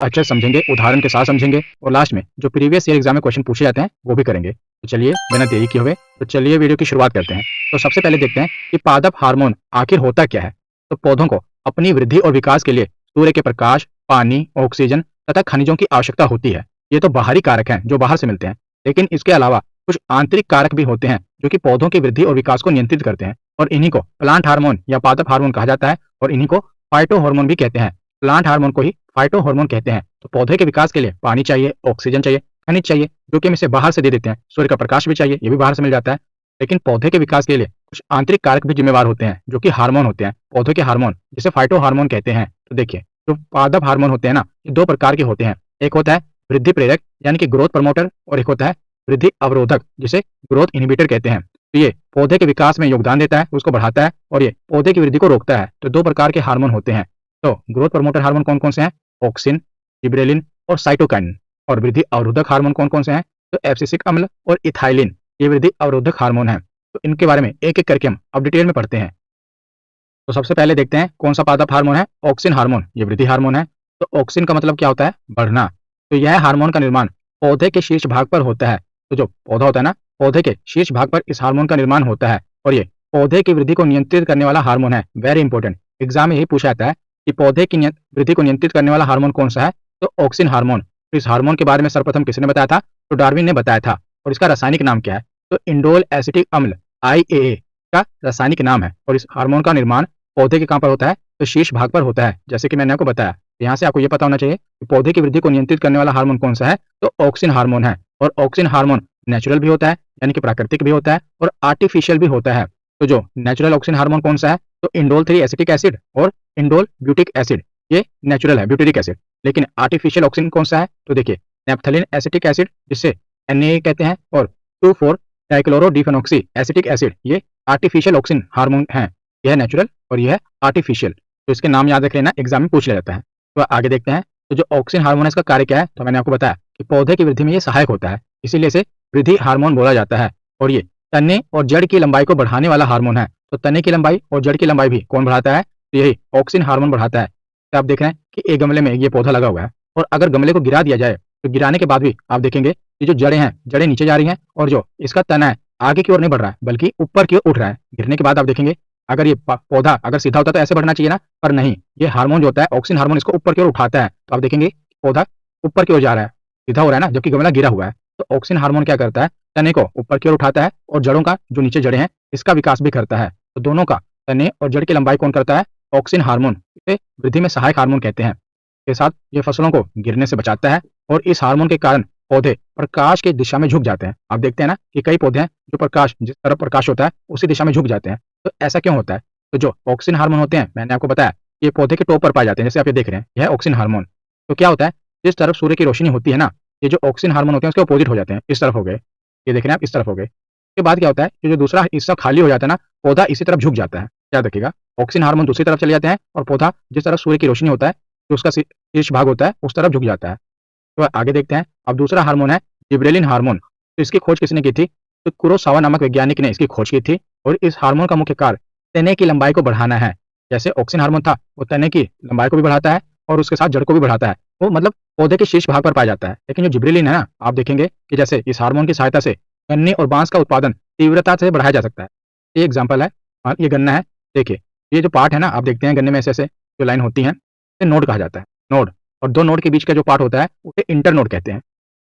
अच्छे से समझेंगे, उदाहरण के साथ समझेंगे और लास्ट में जो प्रीवियस ईयर एग्जाम में क्वेश्चन पूछे जाते हैं वो भी करेंगे। तो चलिए बिना देरी किए हुए तो चलिए वीडियो की शुरुआत करते हैं। तो सबसे पहले देखते हैं कि पादप हार्मोन आखिर होता क्या है। तो पौधों को अपनी वृद्धि और विकास के लिए सूर्य के प्रकाश, पानी, ऑक्सीजन तथा खनिजों की आवश्यकता होती है। ये तो बाहरी कारक हैं जो बाहर से मिलते हैं, लेकिन इसके अलावा कुछ आंतरिक कारक भी होते हैं जो कि पौधों की वृद्धि और विकास को नियंत्रित करते हैं, और इन्हीं को प्लांट हार्मोन या पादप हार्मोन कहा जाता है, और इन्हीं को फाइटो हार्मोन भी कहते हैं। प्लांट हार्मोन को ही फाइटो हार्मोन कहते हैं। तो पौधे के विकास के लिए पानी चाहिए, ऑक्सीजन चाहिए, खनिज चाहिए, जो कि हम इसे बाहर से दे देते हैं। सूर्य का प्रकाश भी चाहिए, ये भी बाहर से मिल जाता है। लेकिन पौधे के विकास के लिए कुछ आंतरिक कारक भी जिम्मेवार होते हैं जो कि हार्मोन होते हैं, पौधे के हार्मोन, जिसे फाइटो हार्मोन कहते हैं। तो देखिए, जो पादप हार्मोन होते हैं ना, ये दो प्रकार के होते हैं। एक होता है वृद्धि प्रेरक यानी कि ग्रोथ प्रमोटर, और एक होता है वृद्धि अवरोधक जिसे ग्रोथ इनहिबिटर कहते हैं। तो ये पौधे के विकास में योगदान देता है, उसको बढ़ाता है, और ये पौधे की वृद्धि को रोकता है। तो दो प्रकार के हार्मोन होते हैं। तो ग्रोथ प्रमोटर हार्मोन कौन कौन से हैं? ऑक्सिन, जिबरेलिन और साइटोकाइनिन। और वृद्धि अवरोधक हार्मोन कौन कौन से हैं? तो एब्सिसिक अम्ल और इथाइलिन, ये वृद्धि अवरोधक हार्मोन है। तो इनके बारे में एक एक करके हम अब डिटेल में पढ़ते हैं। तो सबसे पहले देखते हैं कौन सा पादप हार्मोन है। ऑक्सिन हार्मोन, ये वृद्धि हार्मोन है। तो ऑक्सिन का मतलब क्या होता है? बढ़ना। तो यह हार्मोन का निर्माण पौधे के शीर्ष भाग पर होता है। तो जो पौधा होता है ना, पौधे के शीर्ष भाग पर इस हार्मोन का निर्माण होता है, और ये पौधे की वृद्धि को नियंत्रित करने वाला हार्मोन है। वेरी इंपॉर्टेंट, एग्जाम में यही पूछा जाता है कि पौधे की वृद्धि को नियंत्रित करने वाला हार्मोन कौन सा है? तो ऑक्सिन हार्मोन। तो इस हार्मोन के बारे में सर्वप्रथम किसने बताया था? तो डार्विन ने बताया था। और इसका रासायनिक नाम क्या है? तो इंडोल एसिटिक अम्ल, IAA का रासायनिक नाम है। और इस हार्मोन का निर्माण पौधे के कहां पर होता है? तो शीर्ष भाग पर होता है, जैसे कि मैंने आपको बताया। यहाँ से आपको ये पता होना चाहिए कि पौधे की वृद्धि को नियंत्रित करने वाला हार्मोन कौन सा है? तो ऑक्सिन हार्मोन है। और ऑक्सिन हार्मोन नेचुरल भी होता है, यानी कि प्राकृतिक भी होता है, और आर्टिफिशियल भी होता है। तो जो नेचुरल ऑक्सिन हार्मोन कौन सा है? तो इंडोल 3 एसिटिक एसिड और इंडोल ब्यूटिक एसिड, ये नेचुरल है, ब्यूटेरिक एसिड। लेकिन आर्टिफिशियल ऑक्सिन कौन सा है? तो देखिए, नेप्थलीन एसिटिक एसिड, जिसे NaA कहते हैं, और 2,4 डाइक्लोरोडिफेनॉक्सी एसिटिक एसिड, ये आर्टिफिशियल ऑक्सिन हार्मोन है। यह नेचुरल और यह है आर्टिफिशियल। तो इसके नाम याद रख लेना, एग्जाम में पूछ लिया जाता है। तो आगे देखते हैं। तो जो ऑक्सिन हार्मोन है, इसका कार्य क्या है? तो मैंने आपको बताया कि पौधे की वृद्धि में ये सहायक होता है, इसीलिए इसे वृद्धि हार्मोन बोला जाता है। और ये तने और जड़ की लंबाई को बढ़ाने वाला हार्मोन है। तो तने की लंबाई और जड़ की लंबाई भी कौन बढ़ाता है? तो यही ऑक्सिन हार्मोन बढ़ाता है। तो आप देख रहे हैं कि एक गमले में ये पौधा लगा हुआ है, और अगर गमले को गिरा दिया जाए तो गिराने के बाद भी आप देखेंगे कि जो जड़ें हैं, जड़ें नीचे जा रही हैं, और जो इसका तना है आगे की ओर नहीं बढ़ रहा है, बल्कि ऊपर की ओर उठ रहा है। गिरने के बाद आप देखेंगे, अगर ये पौधा अगर सीधा होता तो ऐसे बढ़ना चाहिए ना, पर नहीं, ये हार्मोन जो होता है ऑक्सिन हार्मोन, इसको ऊपर की ओर उठाता है। तो आप देखेंगे पौधा ऊपर की ओर जा रहा है, सीधा हो रहा है ना, जबकि गमला गिरा हुआ है। तो ऑक्सिन हार्मोन क्या करता है? तने को ऊपर की ओर उठाता है, और जड़ों का, जो नीचे जड़ें हैं, इसका विकास भी करता है। तो दोनों का, तने और जड़ की लंबाई कौन करता है? Auxin hormone. इसे वृद्धि में सहायक हार्मोन कहते हैं। के साथ ये फसलों को गिरने से बचाता है, और इस हार्मोन के कारण पौधे प्रकाश की दिशा में झुक जाते हैं। आप देखते हैं ना कि कई पौधे हैं जो प्रकाश, जिस तरफ प्रकाश होता है उसी दिशा में झुक जाते हैं। तो ऐसा क्यों होता है? तो जो ऑक्सिन हार्मोन होते हैं, मैंने आपको बताया, ये पौधे के टॉप पर पाए जाते हैं, जैसे आप ये देख रहे हैं, यह ऑक्सिन हार्मोन। तो क्या होता है, जिस तरफ सूर्य की रोशनी होती है ना, ये जो ऑक्सिन हार्मोन होते हैं उसके अपोजिट हो जाते हैं। इस तरफ हो गए, ये देख रहे हैं आप, इस तरफ हो गए। उसके बाद क्या होता है कि जो दूसरा हिस्सा खाली हो जाता है ना, पौधा इसी तरफ झुक जाता है। याद रखिएगा, ऑक्सिन हार्मोन दूसरी तरफ चले जाते हैं, और पौधा जिस तरफ सूर्य की रोशनी होता है, जो उसका शीर्ष भाग होता है, उस तरफ झुक जाता है। तो आगे देखते हैं। अब दूसरा हार्मोन है जिब्रेलिन हार्मोन। तो इसकी खोज किसने की थी? तो कुरोसावा नामक वैज्ञानिक ने इसकी खोज की थी। और इस हार्मोन का मुख्य कार्य तने की लंबाई को बढ़ाना है। जैसे ऑक्सिन हार्मोन था, वो तने की लंबाई को भी बढ़ाता है, और उसके साथ जड़ को भी बढ़ाता है। वो मतलब पौधे के शीर्ष भाग पर पाया जाता है। लेकिन जो जिब्रेलिन है ना, आप देखेंगे कि जैसे इस हार्मोन की सहायता से गन्ने और बांस का उत्पादन तीव्रता से बढ़ाया जा सकता है। ये एग्जाम्पल है, ये गन्ना है। देखिए, ये जो पार्ट है ना, आप देखते हैं गन्ने में ऐसे ऐसे जो लाइन होती है, इसे नोड कहा जाता है, नोड। और दो नोड के बीच का जो पार्ट होता है उसे इंटर नोड कहते हैं।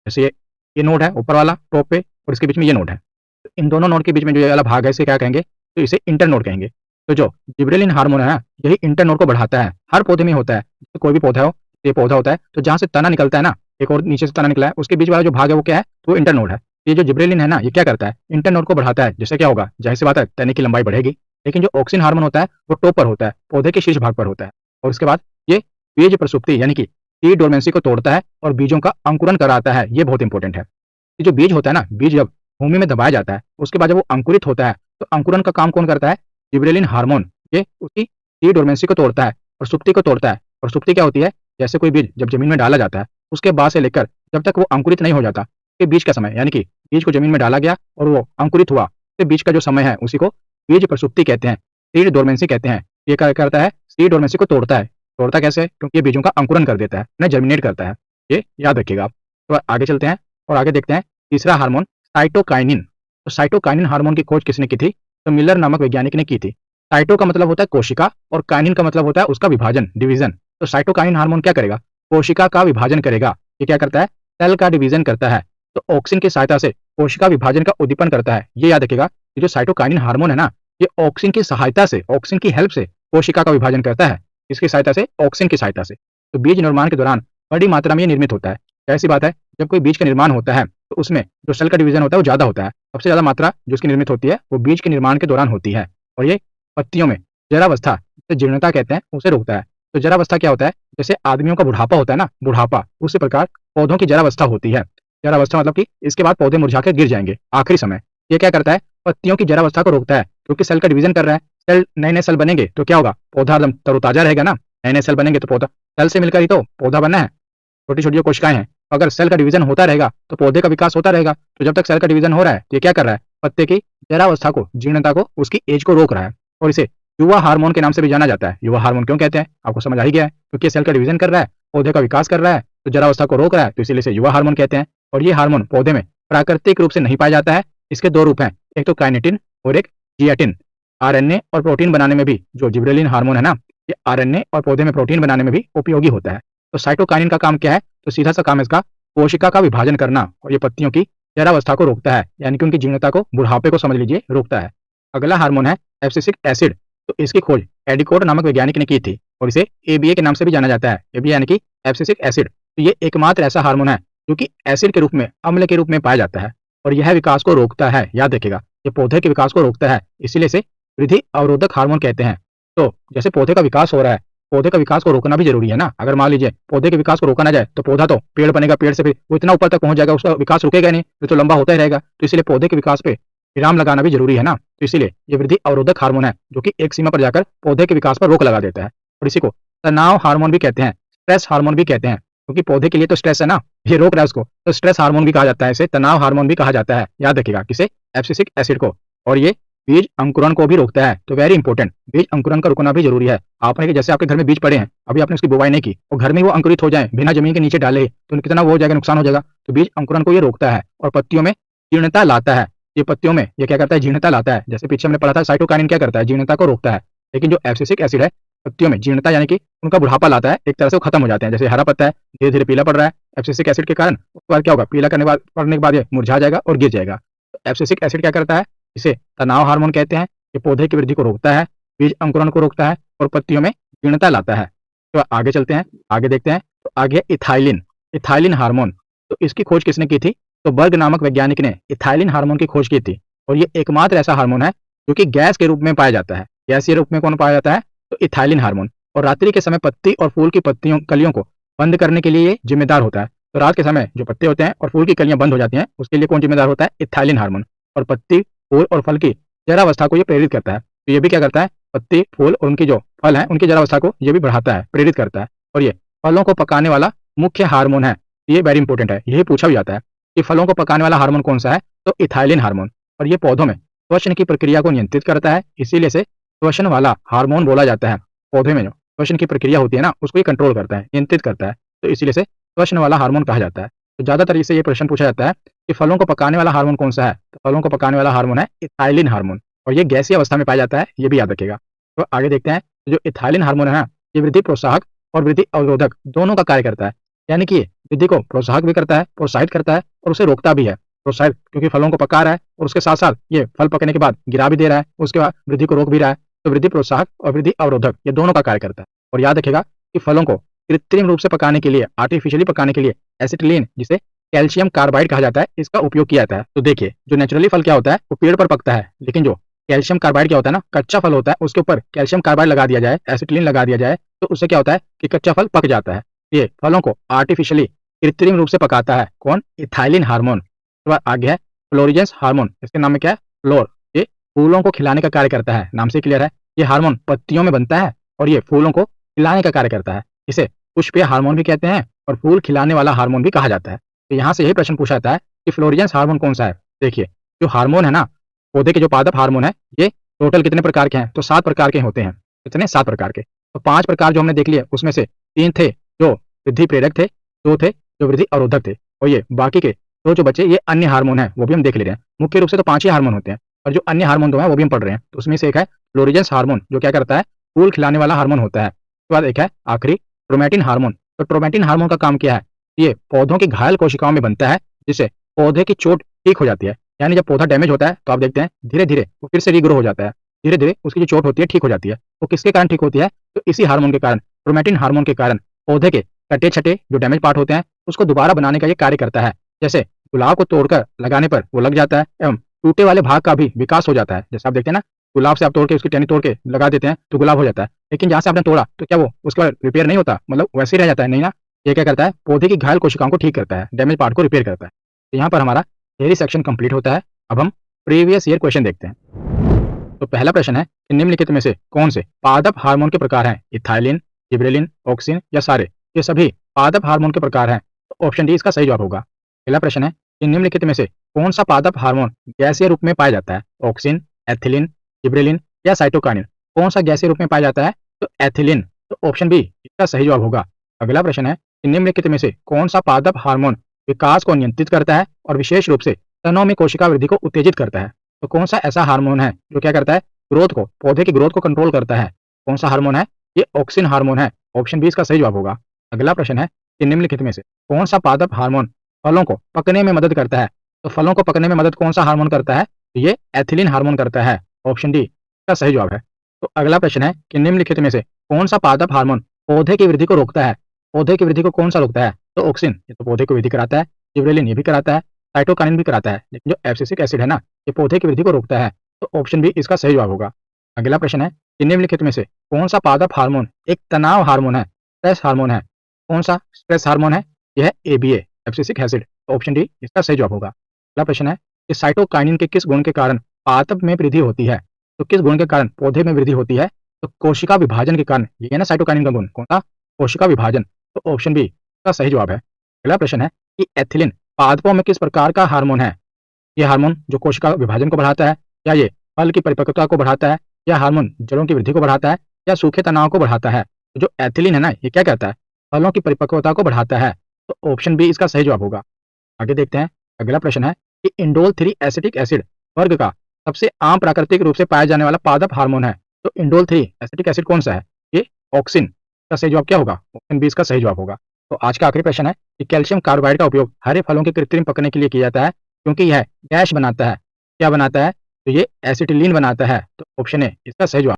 जैसे ये नोड है ऊपर वाला टॉप पे, और इसके बीच में ये नोड है। तो इन दोनों नोड के बीच में जो ये वाला भाग है, इसे क्या कहेंगे? तो इसे इंटर नोड कहेंगे। तो जो जिब्रेलिन हार्मोन है ना, यही इंटर नोड को बढ़ाता है। हर पौधे में होता है, तो कोई भी पौधा हो, ये पौधा होता है, तो जहाँ से तना निकलता है ना, एक और नीचे से तना निकला है, उसके बीच वाला जो भाग है वो क्या है? तो वो इंटर नोड है। ये जो जिब्रेलिन है ना, ये क्या करता है? इंटर नोड को बढ़ाता है। जिससे क्या होगा? जाहिर सी बात है, तने की लंबाई बढ़ेगी। लेकिन जो ऑक्सिन हार्मोन होता है वो टॉप पर होता है, पौधे के शीर्ष भाग पर होता है। और उसके बाद ये बीज प्रसुप्ति यानी कि सीड डोर्मेंसी को तोड़ता है, और बीजों का अंकुरन कराता है। ये बहुत इंपॉर्टेंट है। ये जो बीज होता है ना, बीज जब भूमि में दबाया जाता है, उसके बाद जब वो अंकुरित होता है, तो अंकुरन का काम कौन करता है? Gibberellin hormone. ये उसकी सीड डोर्मेंसी को तोड़ता है और सुप्ति को तोड़ता है। और सुप्ति क्या होती है? जैसे कोई बीज जब जमीन में डाला जाता है, उसके बाद से लेकर जब तक वो अंकुरित नहीं हो जाता, के बीच का समय, यानी कि बीज को जमीन में डाला गया और वो अंकुरित हुआ, के बीच का जो समय है, उसी को बीज प्रसुप्ति कहते हैं, सीड डोर्मेंसी कहते हैं। ये क्या करता है? सीड डोर्मेंसी को तोड़ता है। तोड़ता कैसे है? क्योंकि ये बीजों का अंकुरन कर देता है, उन्हें जर्मिनेट करता है। ये याद रखिएगा आप। तो आगे चलते हैं और आगे देखते हैं तीसरा हार्मोन साइटोकाइनिन। तो साइटोकाइनिन हार्मोन की खोज किसने की थी? तो मिलर नामक वैज्ञानिक ने की थी। साइटो का मतलब होता है कोशिका और काइनिन का मतलब होता है उसका विभाजन, डिवीजन। तो साइटोकाइनिन हार्मोन क्या करेगा? कोशिका का विभाजन करेगा। ये क्या करता है? सेल का डिवीजन करता है। तो ऑक्सिन की सहायता से कोशिका विभाजन का उद्दीपन करता है। ये याद रखिएगा, ये जो साइटोकाइनिन हार्मोन है ना, ये ऑक्सिन की सहायता से, ऑक्सिन की हेल्प से कोशिका का विभाजन करता है। इसकी सहायता से, ऑक्सिन की सहायता से। तो बीज निर्माण के दौरान बड़ी मात्रा में ये निर्मित होता है। ऐसी बात है, जब कोई बीज का निर्माण होता है तो उसमें जो सेल का डिवीजन होता है वो ज्यादा होता है। सबसे ज्यादा मात्रा जो उसकी निर्मित होती है वो बीज के निर्माण के दौरान होती है। और ये पत्तियों में जरावस्था, जिसे जीर्णता कहते हैं, उसे रोकता है। तो जरावस्था क्या होता है? जैसे आदमियों का बुढ़ापा होता है ना, बुढ़ापा, उसी प्रकार पौधों की जरावस्था होती है। जरावस्था मतलब कि इसके बाद पौधे मुरझा कर गिर जाएंगे आखिरी समय। ये क्या करता है? पत्तियों की जरावस्था को रोकता है, क्योंकि सेल का डिवीजन कर रहा है। सेल, नए नए सेल बनेंगे तो क्या होगा? पौधा एकदम तरोताजा रहेगा ना। नए नए सेल बनेंगे तो पौधा, सेल से मिलकर ही तो पौधा बनना है। छोटी छोटी जो कोशिकाएं हैं, अगर सेल का डिवीजन होता रहेगा तो पौधे का विकास होता रहेगा। तो जब तक सेल का डिवीजन हो रहा है तो ये क्या कर रहा है? पत्ते की जरावस्था को, जीर्णता को, उसकी एज को रोक रहा है। और इसे युवा हार्मोन के नाम से भी जाना जाता है। युवा हार्मोन क्यों कहते हैं? आपको समझ आ ही गया है, क्योंकि सेल का डिवीजन कर रहा है, पौधे का विकास कर रहा है, तो जरावस्था को रोक रहा है, तो इसीलिए इसे युवा हार्मोन कहते हैं। और ये हार्मोन पौधे में प्राकृतिक रूप से नहीं पाया जाता है। इसके दो रूप हैं, एक तो काइनेटिन और एक जियाटिन। आरएनए और प्रोटीन बनाने में भी जो जिबरेलिन हार्मोन है ना, ये आरएनए और पौधे में प्रोटीन बनाने में भी उपयोगी होता है। तो साइटोकाइनिन का काम क्या है? तो सीधा सा काम है इसका कोशिका का विभाजन करना, और ये पत्तियों की जरावस्था को रोकता है, यानी कि उनकी जीर्णता को, बुढ़ापे को समझ लीजिए, रोकता है। अगला हार्मोन है एब्सिसिक एसिड। तो इसकी खोज एडिकोट नामक वैज्ञानिक ने की थी, और इसे एबीए के नाम से भी जाना जाता है। एबीए यानी कि एब्सिसिक एसिड। तो ये एकमात्र ऐसा हार्मोन है जो कि एसिड के रूप में, अम्ल के रूप में पाया जाता है, और यह विकास को रोकता है। याद रखिएगा, ये पौधे के विकास को रोकता है, इसीलिए इसे वृद्धि अवरोधक हार्मोन कहते हैं। तो जैसे पौधे का विकास हो रहा है, पौधे का विकास को रोकना भी जरूरी है ना। अगर मान लीजिए पौधे के विकास को रोका ना जाए तो पौधा तो पेड़ बनेगा, पेड़ से फिर वो इतना ऊपर तक पहुंच जाएगा, उसका विकास रुकेगा नहीं, फिर तो लंबा होता ही रहेगा। तो इसलिए पौधे के विकास पे विराम लगाना भी जरूरी है ना। तो इसीलिए ये वृद्धि अवरोधक हार्मोन है, जो कि एक सीमा पर जाकर पौधे के विकास पर रोक लगा देता है। और इसी को तनाव हार्मोन भी कहते हैं, स्ट्रेस हार्मोन भी कहते हैं, क्योंकि पौधे के लिए तो स्ट्रेस है ना, ये रोक रहा है उसको, तो स्ट्रेस हार्मोन भी कहा जाता है, इसे तनाव हार्मोन भी कहा जाता है। याद रखिएगा किसे? एब्सिसिक एसिड को। और ये बीज अंकुरन को भी रोकता है। तो वेरी इंपॉर्टेंट, बीज अंकुरन का रुकना भी जरूरी है। आपने, जैसे आपके घर में बीज पड़े हैं, अभी आपने उसकी बुवाई नहीं की और घर में वो अंकुरित हो जाए बिना जमीन के नीचे डाले, तो कितना वो हो जाएगा, नुकसान हो जाएगा। तो बीज अंकुरन को ये रोकता है और पत्तियों में जीर्णता लाता है। ये पत्तियों में ये क्या करता है? जीर्णता लाता है। जैसे पीछे हमने पढ़ा था, साइटोकाइनिन क्या करता है? जीर्णता को रोकता है। लेकिन जो एब्सिसिक एसिड है, पत्तियों में जीर्णता यानी कि उनका बुढ़ापा लाता है, एक तरह से वो खत्म हो जाते हैं। जैसे हरा पत्ता है, धीरे धीरे पीला पड़ रहा है एब्सिसिक एसिड के कारण, उसके बाद क्या होगा? पीला करने के बाद, पड़ने के बाद ये मुरझा जाएगा और गिर जाएगा। तो एब्सिसिक एसिड क्या करता है? इसे तनाव हार्मोन कहते हैं। ये पौधे की वृद्धि को रोकता है, बीज अंकुरन को रोकता है और पत्तियों में जीर्णता लाता है। तो आगे चलते हैं, आगे देखते हैं। तो आगे इथाइलिन, इथाइलिन हार्मोन। तो इसकी खोज किसने की थी? तो बर्ग नामक वैज्ञानिक ने इथाइलिन हार्मोन की खोज की थी। और ये एकमात्र ऐसा हार्मोन है जो कि गैस के रूप में पाया जाता है। गैसीय रूप में कौन पाया जाता है? तो इथाइलिन हार्मोन। और रात्रि के समय पत्ती और फूल की पत्तियों, कलियों को बंद करने के लिए ये जिम्मेदार होता है। तो रात के समय जो पत्ते होते हैं और फूल की कलियां बंद हो जाती हैं, उसके लिए कौन जिम्मेदार होता है? Ethylene hormone. और पत्ती, फूल और फल की जरावस्था को ये प्रेरित करता है। तो ये भी क्या करता है? पत्ती, फूल और उनकी जो फल है, उनकी जरावस्था को ये भी बढ़ाता है, प्रेरित करता है। और ये फलों को पकाने वाला मुख्य हार्मोन है। ये वेरी इंपॉर्टेंट है, यही पूछा भी जाता है कि फलों को पकाने वाला हार्मोन कौन सा है? तो इथाइलिन हार्मोन। और ये पौधों में श्वसन की प्रक्रिया को नियंत्रित करता है, इसीलिए इसे श्वसन वाला हार्मोन बोला जाता है। पौधे में जो श्वसन की प्रक्रिया होती है ना, उसको ये कंट्रोल करता है, नियंत्रित करता है, तो इसीलिए इसे श्वसन वाला हार्मोन कहा जाता है। तो ज्यादातर इससे ये प्रश्न पूछा जाता है कि फलों को पकाने वाला हार्मोन कौन सा है? तो फलों को पकाने वाला हार्मोन है इथाइलिन हार्मोन, और ये गैसीय अवस्था में पाया जाता है, ये भी याद रखिएगा। तो आगे देखते हैं, जो इथाइलिन हार्मोन है ना, ये वृद्धि प्रोत्साहक और वृद्धि अवरोधक दोनों का कार्य करता है। यानी कि ये वृद्धि को प्रोत्साहक भी करता है, प्रोत्साहित करता है, और उसे रोकता भी है। प्रोत्साहित क्योंकि फलों को पका रहा है, और उसके साथ साथ ये फल पकने के बाद गिरा भी दे रहा है, उसके बाद वृद्धि को रोक भी रहा है। तो वृद्धि प्रोत्साहक और वृद्धि अवरोधक ये दोनों का कार्य करता है। और याद रखिएगा कि फलों को कृत्रिम रूप से पकाने के लिए, आर्टिफिशियली पकाने के लिए एसिटिलीन, जिसे कैल्शियम कार्बाइड कहा जाता है, इसका उपयोग किया जाता है। तो देखिए, जो नेचुरली फल क्या होता है, वो पेड़ पर पकता है, लेकिन जो कैल्शियम कार्बाइड क्या होता है ना, कच्चा फल होता है, उसके ऊपर कैल्शियम कार्बाइड लगा दिया जाए, एसिटिलीन लगा दिया जाए, तो उससे क्या होता है कि कच्चा फल पक जाता है। ये फलों को आर्टिफिशियली, कृत्रिम रूप से पकाता है कौन? Ethylene hormone. तो आगे है फ्लोरिजेंस हार्मोन, इसके नाम में क्या है? फ्लोर। ये फूलों को खिलाने का कार्य करता है, नाम से क्लियर है। ये हार्मोन पत्तियों में बनता है और ये फूलों को खिलाने का कार्य करता है। इसे पुष्पीय हार्मोन भी कहते हैं और फूल खिलाने वाला हार्मोन भी कहा जाता है। तो यहाँ से यही प्रश्न पूछा जाता है कि फ्लोरिजेंस हार्मोन कौन सा है। देखिए, जो हार्मोन है ना, पौधे के जो पादप हार्मोन है, ये टोटल कितने प्रकार के हैं? तो 7 प्रकार के होते हैं। कितने? 7 प्रकार के। तो 5 प्रकार जो हमने देख लिए उसमें से 3 थे जो वृद्धि प्रेरक थे, 2 थे जो वृद्धि अवरोधक थे और ये बाकी के 2 जो बचे ये अन्य हार्मोन है वो भी हम देख ले रहे हैं। मुख्य रूप से तो 5 ही हार्मोन होते हैं और जो अन्य हार्मोन 2 हैं वो भी हम पढ़ रहे हैं। तो उसमें से एक है फ्लोरिजेंस हार्मोन जो क्या करता है, फूल खिलाने वाला हार्मोन होता है। उसके बाद एक है आखिरी क्रोमैटिन हार्मोन। तो क्रोमैटिन हार्मोन का काम क्या है, ये पौधों की घायल कोशिकाओं में बनता है जिससे पौधे की चोट ठीक हो जाती है। यानी जब पौधा डैमेज होता है तो आप देखते हैं धीरे धीरे वो फिर से रीग्रो हो जाता है, धीरे धीरे उसकी जो चोट होती है ठीक हो जाती है। वो किसके कारण ठीक होती है, तो इसी हार्मोन के कारण, क्रोमैटिन हार्मोन के कारण पौधे के कटे छटे जो डैमेज पार्ट होते हैं उसको दोबारा बनाने का ये कार्य करता है। जैसे गुलाब को तोड़कर लगाने पर वो लग जाता है एवं टूटे वाले भाग का भी विकास हो जाता है। जैसे आप देखते हैं ना, गुलाब से आप तोड़ के उसकी टहनी तोड़ के लगा देते हैं तो गुलाब हो जाता है, लेकिन जहां से आपने तोड़ा तो क्या वो उसके बाद रिपेयर नहीं होता, मतलब वैसे ही रह जाता है, नहीं ना। ये क्या करता है, पौधे की घायल कोशिकाओं को ठीक करता है, डैमेज पार्ट को रिपेयर करता है। तो यहाँ पर हमारा थियरी सेक्शन कंप्लीट होता है। अब हम प्रीवियस ईयर क्वेश्चन देखते हैं। तो पहला प्रश्न है कि निम्नलिखित में से कौन से पादप हार्मोन के प्रकार हैं, इथाइलिन, जिबरेलिन, ऑक्सिन या सारे, ये सभी पादप हार्मोन के प्रकार हैं। तो ऑप्शन डी इसका सही जवाब होगा। पहला प्रश्न है कि निम्नलिखित में से कौन सा पादप हार्मोन गैसीय रूप में पाया जाता है, ऑक्सिन, एथिलीन, जिबरेलिन या साइटोकाइनिन। कौन सा गैसीय रूप में पाया जाता है, तो एथिलीन। तो ऑप्शन बी इसका सही जवाब होगा। अगला प्रश्न है कि निम्नलिखित में से कौन सा पादप हार्मोन विकास को नियंत्रित करता है और विशेष रूप से तनों में कोशिका वृद्धि को उत्तेजित करता है। तो कौन सा ऐसा हार्मोन है जो क्या करता है, ग्रोथ को, पौधे की ग्रोथ को कंट्रोल करता है। कौन सा हार्मोन है, ये ऑक्सिन हार्मोन है। ऑप्शन बी इसका सही जवाब होगा। अगला प्रश्न है कि निम्नलिखित में से कौन सा पादप हार्मोन फलों को पकने में मदद करता है। तो फलों को पकने में मदद कौन सा हार्मोन करता है, तो ये एथिलीन हार्मोन करता है। ऑप्शन डी इसका सही जवाब है। तो अगला प्रश्न है कि निम्नलिखित में से कौन सा पादप हार्मोन पौधे की वृद्धि को रोकता है। पौधे की वृद्धि को कौन सा रोकता है, तो ऑक्सिन, ये तो पौधे को वृद्धि कराता है, जिबरेलिन ये भी कराता है, साइटोकाइनिन भी कराता है, लेकिन जो एब्सिसिक एसिड है ना, ये पौधे की वृद्धि को रोकता है। तो ऑप्शन बी इसका सही जवाब होगा। अगला प्रश्न है कि निम्नलिखित में से कौन सा पादप हार्मोन एक तनाव हार्मोन है, स्ट्रेस हार्मोन है। कौन सा स्ट्रेस हार्मोन है, यह है एबीए, एब्सिसिक एसिड। तो ऑप्शन डी इसका सही जवाब होगा। अगला प्रश्न है कि साइटोकाइनिन के किस गुण के कारण पादप में वृद्धि होती है। तो किस गुण के कारण पौधे में वृद्धि होती है, तो कोशिका विभाजन के कारण। ये है ना साइटोकाइनिन का गुण, कौन सा, कोशिका विभाजन। तो ऑप्शन बी इसका सही जवाब है। अगला प्रश्न है कि एथिलीन पादपों में किस प्रकार का हार्मोन है। ये हार्मोन जो कोशिका विभाजन को बढ़ाता है, या ये फल की परिपक्वता को बढ़ाता है, या हार्मोन जड़ों की वृद्धि को बढ़ाता है, या सूखे तनाव को बढ़ाता है। तो जो एथिलीन है ना, ये क्या कहता है, फलों की परिपक्वता को बढ़ाता है। तो ऑप्शन बी इसका सही जवाब होगा। आगे देखते हैं। अगला प्रश्न है कि इंडोल 3 एसिटिक एसिड वर्ग का सबसे आम प्राकृतिक रूप से पाया जाने वाला पादप हार्मोन है। तो इंडोल 3 एसिटिक एसिड कौन सा है, ये ऑक्सिन। का सही जवाब क्या होगा, ऑप्शन बी इसका सही जवाब होगा। तो आज का आखिरी प्रश्न है कि कैल्शियम कार्बाइड का उपयोग हरे फलों के कृत्रिम पकने के लिए किया जाता है क्योंकि यह डैश बनाता है, क्या बनाता है, तो ये एसिटिलीन बनाता है। तो ऑप्शन ए इसका सही जवाब।